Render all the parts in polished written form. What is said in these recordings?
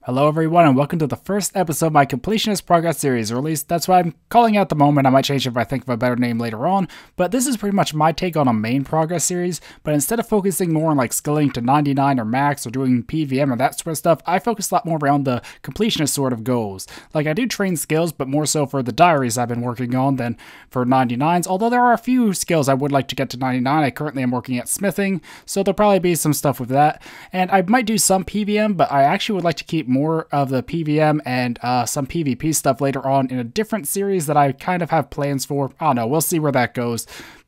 Hello everyone and welcome to the first episode of my Completionist Progress series, or at least that's what I'm calling it at the moment. I might change it if I think of a better name later on, but this is pretty much my take on a main progress series. But instead of focusing more on like skilling to 99 or max or doing PVM or that sort of stuff, I focus a lot more around the completionist sort of goals. Like I do train skills, but more so for the diaries I've been working on than for 99s, although there are a few skills I would like to get to 99. I currently am working at smithing, so there'll probably be some stuff with that. And I might do some PVM, but I actually would like to keep more of the PVM and some PvP stuff later on in a different series that I kind of have plans for. I don't know, we'll see where that goes.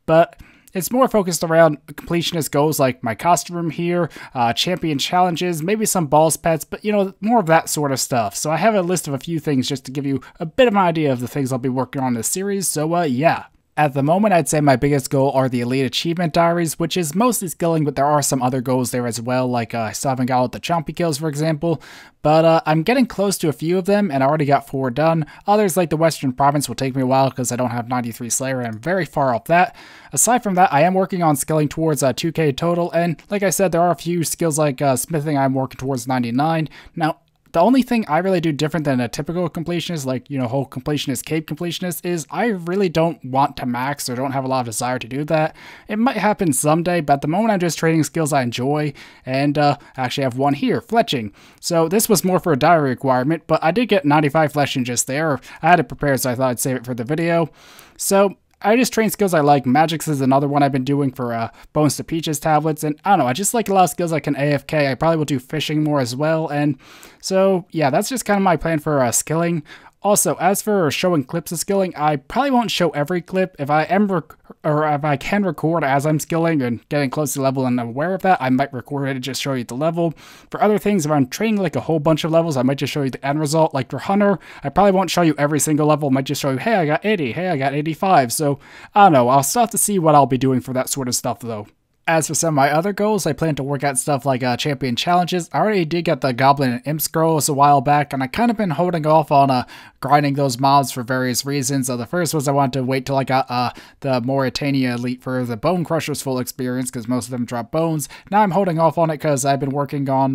But it's more focused around completionist goals like my costume room here, champion challenges, maybe some boss pets, but you know, more of that sort of stuff. So I have a list of a few things just to give you a bit of an idea of the things I'll be working on in this series, so yeah. At the moment, I'd say my biggest goal are the Elite Achievement Diaries, which is mostly skilling, but there are some other goals there as well, like I still haven't got all the chompy kills, for example. But I'm getting close to a few of them, and I already got 4 done. Others, like the Western Province, will take me a while because I don't have 93 Slayer, and I'm very far off that. Aside from that, I am working on skilling towards 2k total, and like I said, there are a few skills like smithing I'm working towards 99. Now, the only thing I really do different than a typical completionist, like, you know, whole completionist, cape completionist, is I really don't want to max or don't have a lot of desire to do that. It might happen someday, but at the moment I'm just training skills I enjoy, and actually I have one here, fletching. So this was more for a diary requirement, but I did get 95 fletching just there. I had it prepared, so I thought I'd save it for the video. So I just train skills I like. Magics is another one I've been doing for Bones to Peaches tablets, and I don't know, I just like a lot of skills I can AFK. I probably will do fishing more as well, and so yeah, that's just kind of my plan for skilling. Also, as for showing clips of skilling, I probably won't show every clip. If I can record as I'm skilling and getting close to level and I'm aware of that, I might record it and just show you the level. For other things, if I'm training like a whole bunch of levels, I might just show you the end result. Like for Hunter, I probably won't show you every single level. I might just show you, hey, I got 80, hey, I got 85. So, I don't know, I'll still have to see what I'll be doing for that sort of stuff though. As for some of my other goals, I plan to work out stuff like champion challenges. I already did get the Goblin and Imp scrolls a while back, and I kind of been holding off on grinding those mobs for various reasons. The first was I wanted to wait till I got the Mauritania Elite for the Bone Crushers full experience, because most of them drop bones. Now I'm holding off on it because I've been working on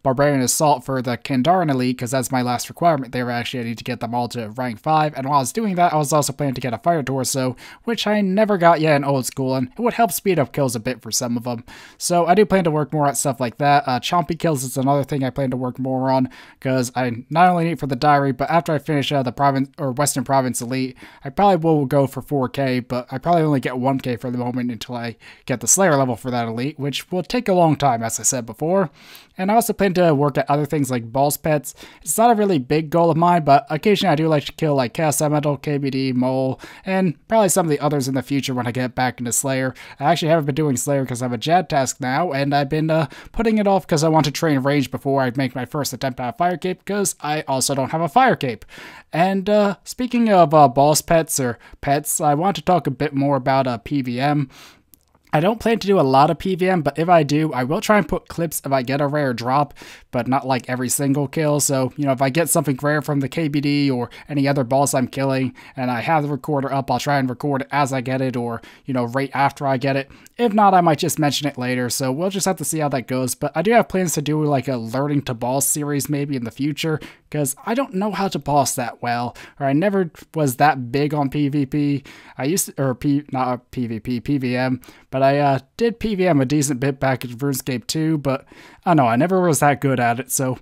Barbarian Assault for the Kandaren Elite, because that's my last requirement there. Actually, I need to get them all to rank 5, and while I was doing that, I was also planning to get a Fire Torso, which I never got yet in Old School, and it would help speed up kills a bit for some of them. So I do plan to work more at stuff like that. Chompy kills is another thing I plan to work more on, because I not only need it for the diary, but after I finish the province or Western Province Elite, I probably will go for 4k, but I probably only get 1k for the moment until I get the Slayer level for that Elite, which will take a long time, as I said before. And I also plan to work at other things like boss pets. It's not a really big goal of mine, but occasionally I do like to kill like Chaos Elemental, KBD, Mole, and probably some of the others in the future when I get back into Slayer. I actually haven't been doing Slayer because I have a Jad task now, and I've been putting it off because I want to train range before I make my first attempt at a Fire Cape, because I also don't have a Fire Cape. And speaking of boss pets or pets, I want to talk a bit more about PVM. I don't plan to do a lot of PVM, but if I do, I will try and put clips if I get a rare drop, but not like every single kill. So, you know, if I get something rare from the KBD or any other boss I'm killing, and I have the recorder up, I'll try and record it as I get it, or, you know, right after I get it. If not, I might just mention it later, so we'll just have to see how that goes. But I do have plans to do like a learning to boss series maybe in the future, because I don't know how to boss that well, or I never was that big on PvP. I used to, or not PvP, PVM, but I did PVM a decent bit back in RuneScape 2, but I don't know, I never was that good at it, so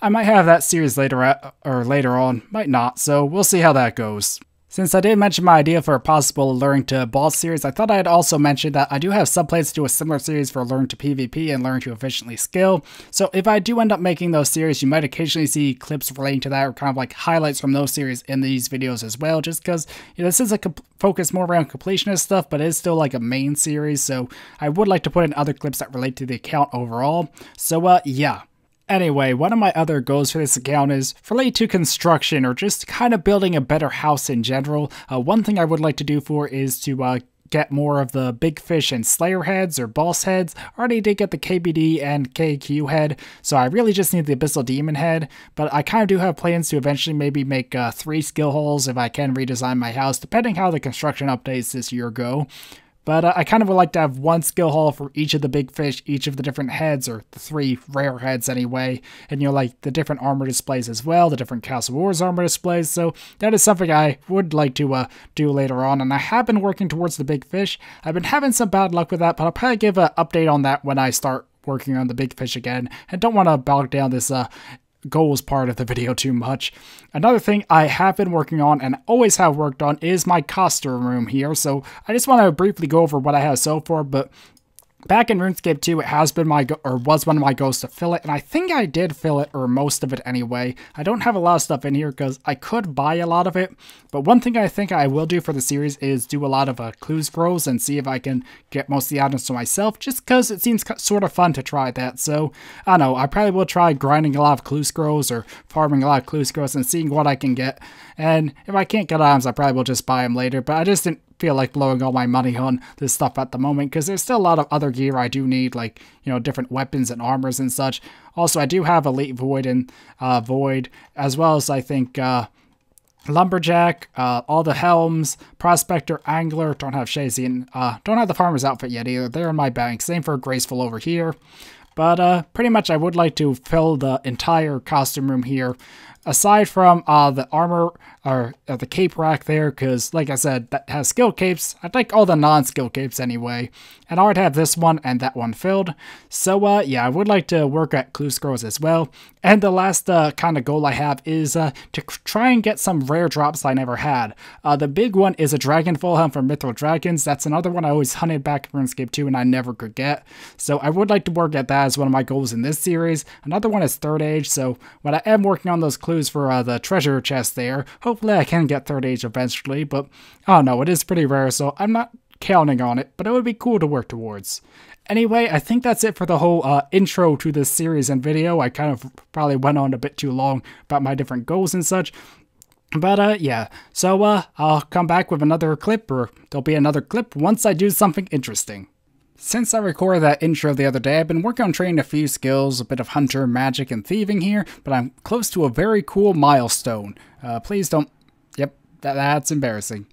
I might have that series later on, might not, so we'll see how that goes. Since I did mention my idea for a possible Learning to Boss series, I thought I'd also mention that I do have some plans to do a similar series for Learn to PvP and Learn to Efficiently Skill. So if I do end up making those series, you might occasionally see clips relating to that, or kind of like highlights from those series in these videos as well, just because, you know, this is a focus more around completionist stuff, but it is still like a main series, so I would like to put in other clips that relate to the account overall. So yeah. Anyway, one of my other goals for this account is related to construction, or just kind of building a better house in general. One thing I would like to do for is to get more of the big fish and slayer heads or boss heads. I already did get the KBD and KQ head, so I really just need the Abyssal Demon head, but I kind of do have plans to eventually maybe make 3 skill holes if I can redesign my house, depending how the construction updates this year go. But I kind of would like to have one skill hall for each of the big fish, each of the different heads, or the 3 rare heads anyway. And, you know, like the different armor displays as well, the different Castle Wars armor displays. So that is something I would like to do later on. And I have been working towards the big fish. I've been having some bad luck with that, but I'll probably give an update on that when I start working on the big fish again. And don't want to bog down this goals part of the video too much. Another thing I have been working on and always have worked on is my costume room here. So I just want to briefly go over what I have so far, but back in RuneScape 2, it has been was one of my goals to fill it, and I think I did fill it, or most of it anyway. I don't have a lot of stuff in here because I could buy a lot of it, but one thing I think I will do for the series is do a lot of clue scrolls and see if I can get most of the items to myself, just because it seems sort of fun to try that. So, I don't know, I probably will try grinding a lot of clue scrolls or farming a lot of clue scrolls and seeing what I can get, and if I can't get items, I probably will just buy them later, but I just didn't feel like blowing all my money on this stuff at the moment because there's still a lot of other gear I do need, like, you know, different weapons and armors and such. Also, I do have Elite Void and Void, as well as I think Lumberjack, all the helms, Prospector, Angler, don't have Shazian, don't have the Farmer's outfit yet either. They're in my bank. Same for Graceful over here. But pretty much I would like to fill the entire costume room here, aside from the armor, or the cape rack there, because like I said, that has skill capes. I'd like all the non-skill capes anyway, and I already have this one and that one filled. So yeah, I would like to work at clue scrolls as well. And the last kind of goal I have is to try and get some rare drops I never had. The big one is a Dragon Full Helm from Mythril Dragons. That's another one I always hunted back in RuneScape 2 and I never could get. So I would like to work at that as one of my goals in this series. Another one is Third Age, so when I am working on those clues for the treasure chest there, hopefully I can get Third Age eventually, but I don't know, it is pretty rare, so I'm not counting on it, but it would be cool to work towards. Anyway, I think that's it for the whole intro to this series and video. I kind of probably went on a bit too long about my different goals and such. But yeah, so I'll come back with another clip, or there'll be another clip once I do something interesting. Since I recorded that intro the other day, I've been working on training a few skills, a bit of hunter, magic, and thieving here, but I'm close to a very cool milestone. Please don't... Yep, that's embarrassing.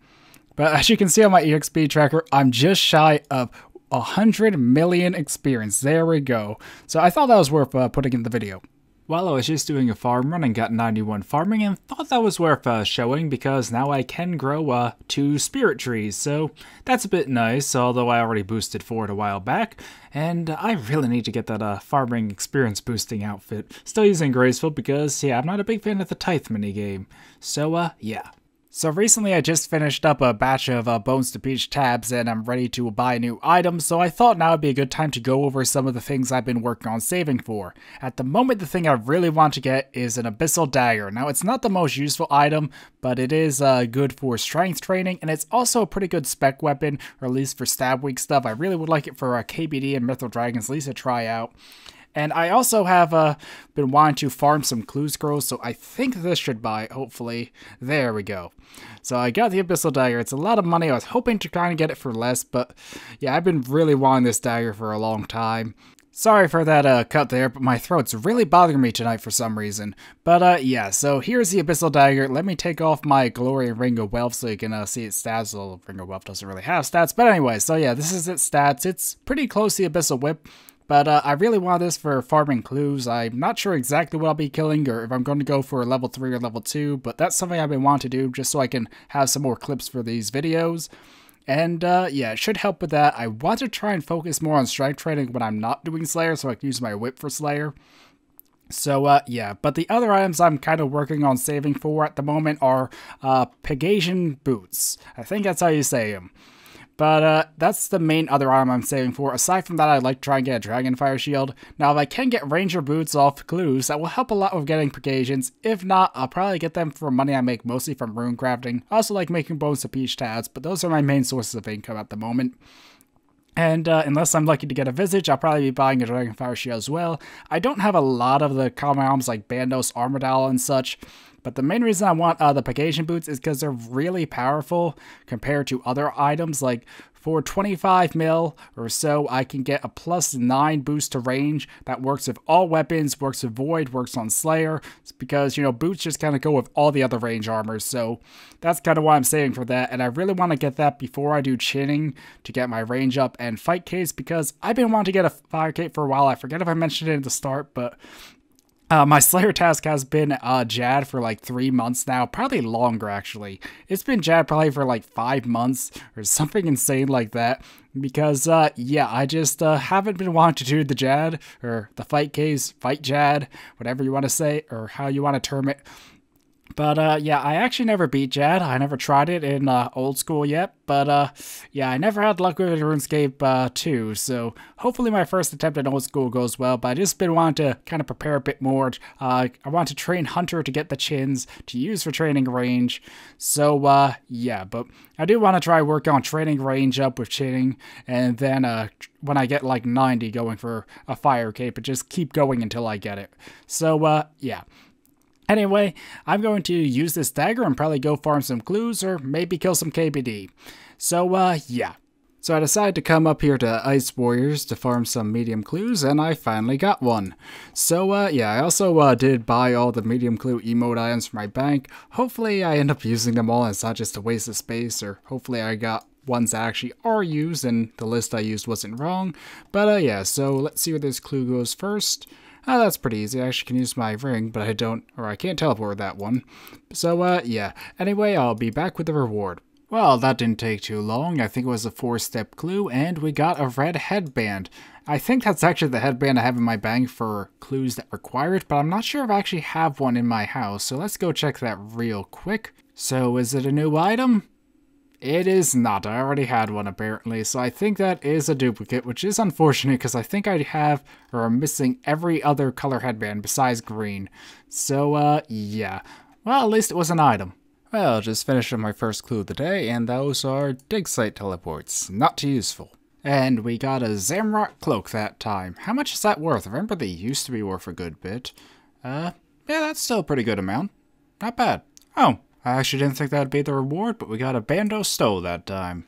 But as you can see on my EXP tracker, I'm just shy of 100 million experience. There we go. So I thought that was worth putting in the video. Well, I was just doing a farm run and got 91 farming and thought that was worth showing because now I can grow 2 spirit trees, so that's a bit nice, although I already boosted for it a while back, and I really need to get that farming experience boosting outfit. Still using Graceful because, yeah, I'm not a big fan of the Tithe minigame, so yeah. So recently I just finished up a batch of Bones to Peach tabs and I'm ready to buy new items, so I thought now would be a good time to go over some of the things I've been working on saving for. At the moment, the thing I really want to get is an Abyssal Dagger. Now, it's not the most useful item, but it is good for strength training, and it's also a pretty good spec weapon, or at least for stab weak stuff. I really would like it for KBD and Mythril Dragons, at least to try out. And I also have been wanting to farm some clue scrolls, so I think this should buy it, hopefully. There we go. So I got the Abyssal Dagger. It's a lot of money. I was hoping to kind of get it for less, but yeah, I've been really wanting this dagger for a long time. Sorry for that cut there, but my throat's really bothering me tonight for some reason. But yeah, so here's the Abyssal Dagger. Let me take off my Glory Ring of Wealth so you can see its stats. Well, Ring of Wealth doesn't really have stats, but anyway, so yeah, this is its stats. It's pretty close to the Abyssal Whip. But I really want this for farming clues. I'm not sure exactly what I'll be killing or if I'm going to go for level 3 or level 2, but that's something I've been wanting to do just so I can have some more clips for these videos. And yeah, it should help with that. I want to try and focus more on strength training when I'm not doing Slayer so I can use my whip for Slayer. So yeah, but the other items I'm kind of working on saving for at the moment are Pegasian Boots. I think that's how you say them. But that's the main other item I'm saving for. Aside from that, I'd like to try and get a Dragonfire Shield. Now, if I can get Ranger Boots off clues, that will help a lot with getting Pegasians. If not, I'll probably get them for money I make mostly from rune crafting. I also like making Bones to Peach tabs, but those are my main sources of income at the moment. And unless I'm lucky to get a Visage, I'll probably be buying a Dragonfire Shield as well. I don't have a lot of the common items like Bandos, Armadillo, and such. But the main reason I want the Pegasian Boots is because they're really powerful compared to other items. Like, for 25 mil or so, I can get a +9 boost to range that works with all weapons, works with Void, works on Slayer, because, you know, boots just kind of go with all the other range armors, so that's kind of why I'm saving for that, and I really want to get that before I do chinning to get my range up and fight case, because I've been wanting to get a fire cape for a while. I forget if I mentioned it at the start, but my Slayer task has been Jad for like 3 months now, probably longer actually. It's been Jad probably for like 5 months or something insane like that, because yeah, I just haven't been wanting to do the Jad, or the fight case, fight Jad, whatever you want to say, or how you want to term it. But yeah, I actually never beat Jad. I never tried it in Old School yet. But yeah, I never had luck with it in RuneScape 2. So hopefully my first attempt at Old School goes well. But I just been wanting to kind of prepare a bit more. I want to train Hunter to get the chins to use for training range. So yeah, but I do want to try work on training range up with chinning. And then when I get like 90 going for a fire cape, and just keep going until I get it. So yeah. Anyway, I'm going to use this dagger and probably go farm some clues or maybe kill some KBD. So, yeah. So I decided to come up here to Ice Warriors to farm some medium clues, and I finally got one. So, yeah, I also did buy all the medium clue emote items for my bank. Hopefully I end up using them all and it's not just a waste of space, or hopefully I got ones that actually are used and the list I used wasn't wrong. But, yeah, so let's see where this clue goes first. Oh, that's pretty easy. I actually can use my ring, but I can't teleport with that one. So, yeah. Anyway, I'll be back with the reward. Well, that didn't take too long. I think it was a 4-step clue, and we got a red headband. I think that's actually the headband I have in my bank for clues that require it, but I'm not sure if I actually have one in my house, so let's go check that real quick. So, is it a new item? It is not. I already had one apparently, so I think that is a duplicate, which is unfortunate because I think I have or am missing every other color headband besides green. So, yeah. Well, at least it was an item. Well, just finished my first clue of the day, and those are dig site teleports. Not too useful. And we got a Zamrock cloak that time. How much is that worth? I remember they used to be worth a good bit. Yeah, that's still a pretty good amount. Not bad. Oh. I actually didn't think that would be the reward, but we got a Bando Stow that time.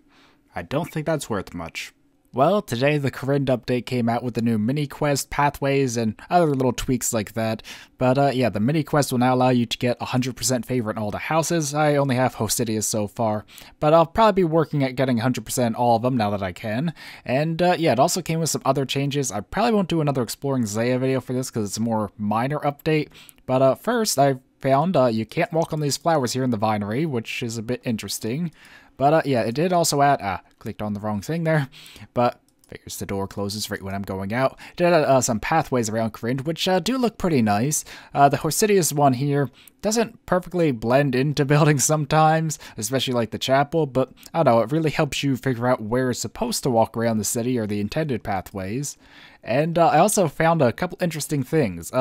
I don't think that's worth much. Well, today the Corinne update came out with the new mini-quest pathways and other little tweaks like that. But yeah, the mini-quest will now allow you to get 100% favor in all the houses. I only have Hosidius so far, but I'll probably be working at getting 100% in all of them now that I can. And yeah, it also came with some other changes. I probably won't do another Exploring Zaya video for this because it's a more minor update. But first, I found you can't walk on these flowers here in the vinery, which is a bit interesting. But yeah, it did also add, clicked on the wrong thing there, but figures the door closes right when I'm going out. It did add some pathways around Corinne, which do look pretty nice. The Hosidius one here doesn't perfectly blend into buildings sometimes, especially like the chapel, but I don't know, it really helps you figure out where it's supposed to walk around the city or the intended pathways. And I also found a couple interesting things.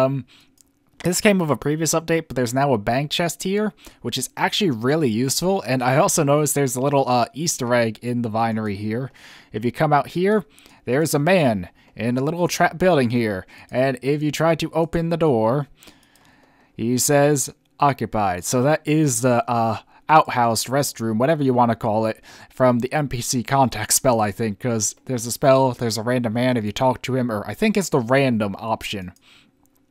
This came with a previous update, but there's now a bank chest here, which is actually really useful. And I also noticed there's a little Easter egg in the vinery here. If you come out here, there's a man in a little trap building here. And if you try to open the door, he says occupied. So that is the outhouse, restroom, whatever you want to call it, from the NPC contact spell, I think. Because there's a spell, there's a random man if you talk to him, or I think it's the random option.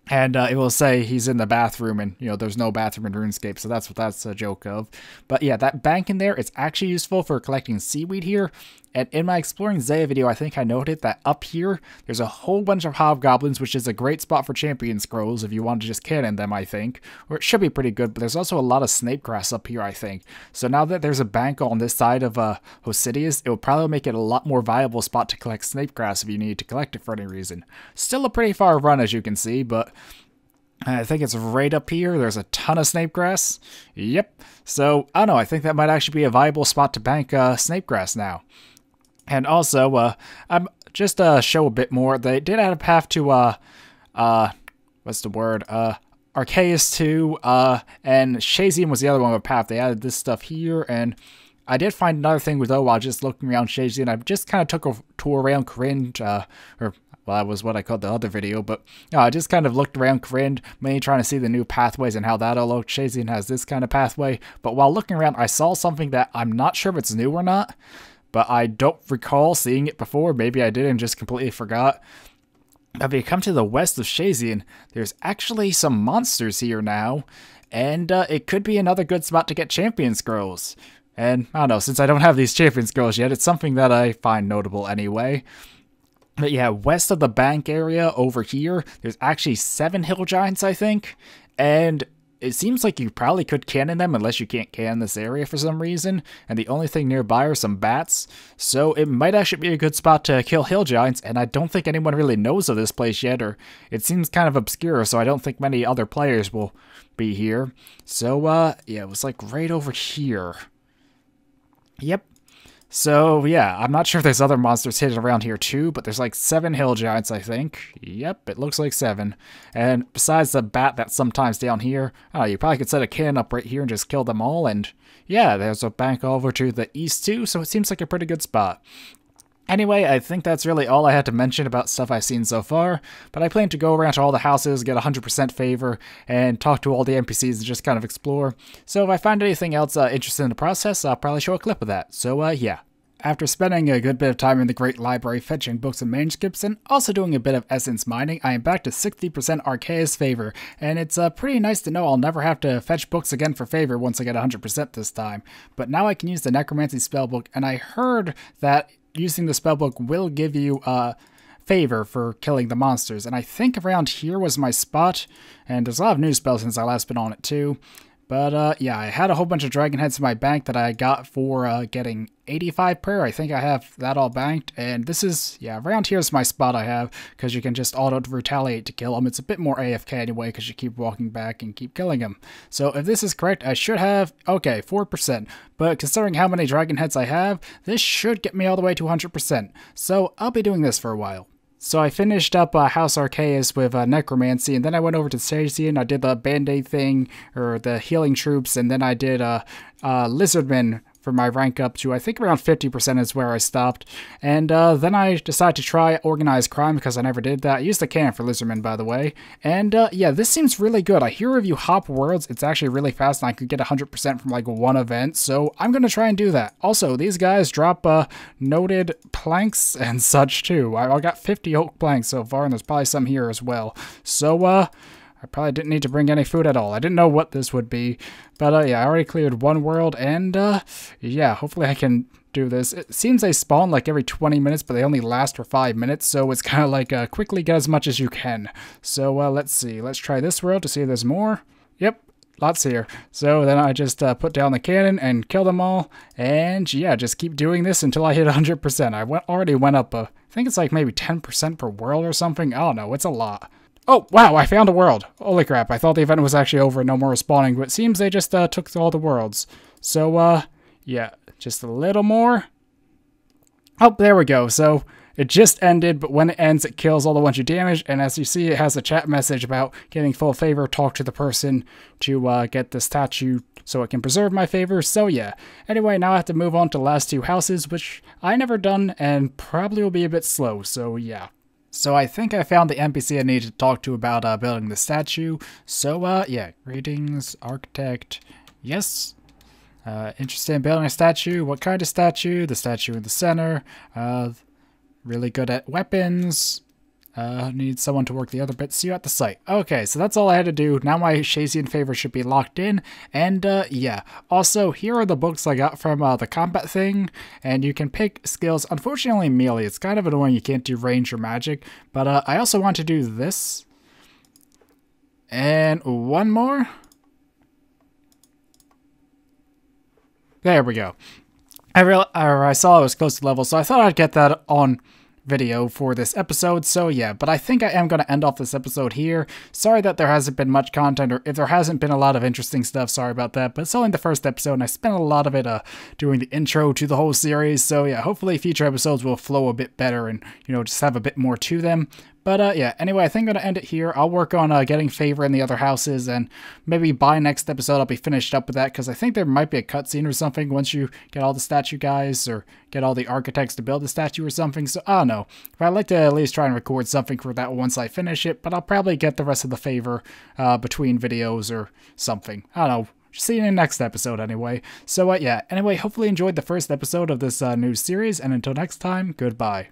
And it will say he's in the bathroom, and, you know, there's no bathroom in RuneScape, so that's what that's a joke of. But yeah, that bank in there, it's actually useful for collecting seaweed here. And in my Exploring Zaya video, I think I noted that up here, there's a whole bunch of hobgoblins, which is a great spot for champion scrolls if you want to just cannon them, I think. Or it should be pretty good, but there's also a lot of snake grass up here, I think. So now that there's a bank on this side of Hosidius, it will probably make it a lot more viable spot to collect snake grass if you need to collect it for any reason. Still a pretty far run, as you can see, but I think it's right up here. There's a ton of snape grass. Yep. So, I don't know, I think that might actually be a viable spot to bank snape grass now. And also, I'm just show a bit more. They did add a path to, what's the word? Arceus 2, and Shazium was the other one with a path. They added this stuff here, and I did find another thing with while just looking around Shazium. I just kind of took a tour around Corinne, or well, that was what I called the other video, but I just kind of looked around Corinne, mainly trying to see the new pathways and how that'll look. Shazium has this kind of pathway, but while looking around, I saw something that I'm not sure if it's new or not, but I don't recall seeing it before. Maybe I did and just completely forgot. If you come to the west of Shazian, there's actually some monsters here now, and it could be another good spot to get champion scrolls. And I don't know, since I don't have these champion scrolls yet, it's something that I find notable anyway. But yeah, west of the bank area over here, there's actually 7 hill giants, I think, and it seems like you probably could cannon them unless you can't cannon this area for some reason, and the only thing nearby are some bats, so it might actually be a good spot to kill hill giants, and I don't think anyone really knows of this place yet, or it seems kind of obscure, so I don't think many other players will be here. So, yeah, it was like right over here. Yep. So, yeah, I'm not sure if there's other monsters hidden around here too, but there's like 7 hill giants, I think. Yep, it looks like 7. And besides the bat that's sometimes down here, I don't know, you probably could set a cannon up right here and just kill them all. And yeah, there's a bank over to the east too, so it seems like a pretty good spot. Anyway, I think that's really all I had to mention about stuff I've seen so far, but I plan to go around to all the houses, get 100% favor, and talk to all the NPCs and just kind of explore. So if I find anything else interesting in the process, I'll probably show a clip of that. So yeah. After spending a good bit of time in the Great Library fetching books and manuscripts and also doing a bit of essence mining, I am back to 60% Arceus favor, and it's pretty nice to know I'll never have to fetch books again for favor once I get 100% this time. But now I can use the Necromancy spellbook, and I heard that using the spellbook will give you favor for killing the monsters, and I think around here was my spot, and there's a lot of new spells since I last been on it too. But yeah, I had a whole bunch of dragon heads in my bank that I got for getting 85 prayer. I think I have that all banked, and this is, yeah, around here is my spot I have, because you can just auto-retaliate to kill them. It's a bit more AFK anyway, because you keep walking back and keep killing them. So if this is correct, I should have, okay, 4%, but considering how many dragon heads I have, this should get me all the way to 100%. So I'll be doing this for a while. So I finished up House Arceus with Necromancy, and then I went over to Stacian. I did the Band-Aid thing, or the healing troops, and then I did Lizardman for my rank up to, I think around 50% is where I stopped. And then I decided to try Organized Crime because I never did that. I used the cannon for Lizardman, by the way. And yeah, this seems really good. I hear if you hop worlds, it's actually really fast, and I could get 100% from like one event. So I'm going to try and do that. Also, these guys drop noted planks and such too. I got 50 oak planks so far, and there's probably some here as well. So, I probably didn't need to bring any food at all. I didn't know what this would be. But yeah, I already cleared one world, and yeah, hopefully I can do this. It seems they spawn like every 20 minutes, but they only last for 5 minutes, so it's kind of like quickly get as much as you can. So let's see. Let's try this world to see if there's more. Yep, lots here. So then I just put down the cannon and kill them all, and yeah, just keep doing this until I hit 100%. I already went up, I think it's like maybe 10% per world or something. I don't know, it's a lot. Oh, wow, I found a world. Holy crap, I thought the event was actually over and no more spawning, but it seems they just took all the worlds. So, yeah, just a little more. Oh, there we go. So, it just ended, but when it ends, it kills all the ones you damaged, and as you see, it has a chat message about getting full favor. Talk to the person to get the statue so it can preserve my favor. So, yeah. Anyway, now I have to move on to the last 2 houses, which I never done, and probably will be a bit slow, so yeah. So I think I found the NPC I need to talk to about building the statue. So, yeah, greetings, architect, yes. Interested in building a statue? What kind of statue? The statue in the center. Really good at weapons. Need someone to work the other bits. See you at the site. Okay, so that's all I had to do. Now my Shazian favor should be locked in. And, yeah. Also, here are the books I got from the combat thing. And you can pick skills. Unfortunately, melee. It's kind of annoying you can't do range or magic. But I also want to do this. And one more. There we go. I saw I was close to level, so I thought I'd get that on video for this episode. So yeah, but I think I am going to end off this episode here. Sorry that there hasn't been much content, or if there hasn't been a lot of interesting stuff, sorry about that, but it's only the first episode and I spent a lot of it doing the intro to the whole series. So yeah, hopefully future episodes will flow a bit better and, you know, just have a bit more to them. But yeah, anyway, I think I'm going to end it here. I'll work on getting favor in the other houses, and maybe by next episode I'll be finished up with that, because I think there might be a cutscene or something once you get all the statue guys, or get all the architects to build the statue or something. So I don't know. But I'd like to at least try and record something for that once I finish it, but I'll probably get the rest of the favor between videos or something. I don't know. See you in the next episode anyway. So yeah, anyway, hopefully you enjoyed the first episode of this new series, and until next time, goodbye.